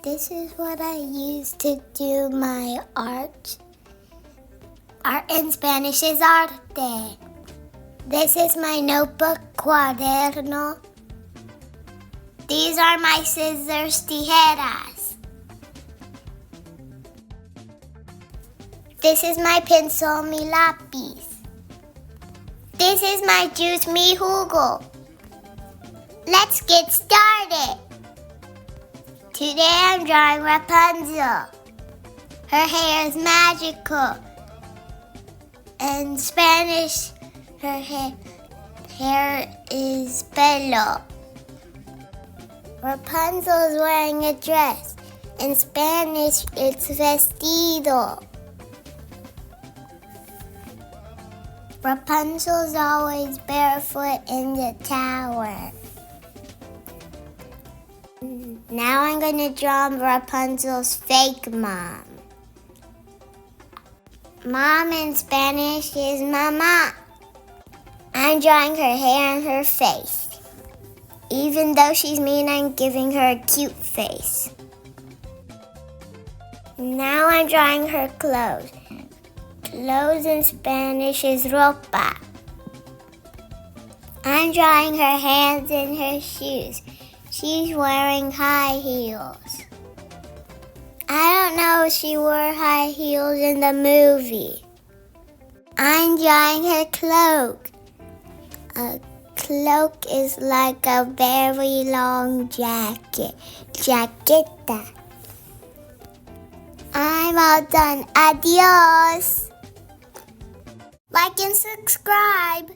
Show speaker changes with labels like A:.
A: This is what I use to do my art. Art in Spanish is arte. This is my notebook, cuaderno. These are my scissors, tijeras. This is my pencil, mi lápiz. This is my juice, mi jugo. Let's get started. Today I'm drawing Rapunzel. Her hair is magical. In Spanish, her hair is pelo. Rapunzel is wearing a dress. In Spanish, it's vestido. Rapunzel's always barefoot in the tower. Now I'm going to draw Rapunzel's fake mom. Mom in Spanish is mama. I'm drawing her hair and her face. Even though she's mean, I'm giving her a cute face. Now I'm drawing her clothes. Clothes in Spanish is ropa. I'm drawing her hands and her shoes. She's wearing high heels. I don't know if she wore high heels in the movie. I'm drawing her cloak. A cloak is like a very long jacket. Jaqueta. I'm all done. Adios. Like and subscribe.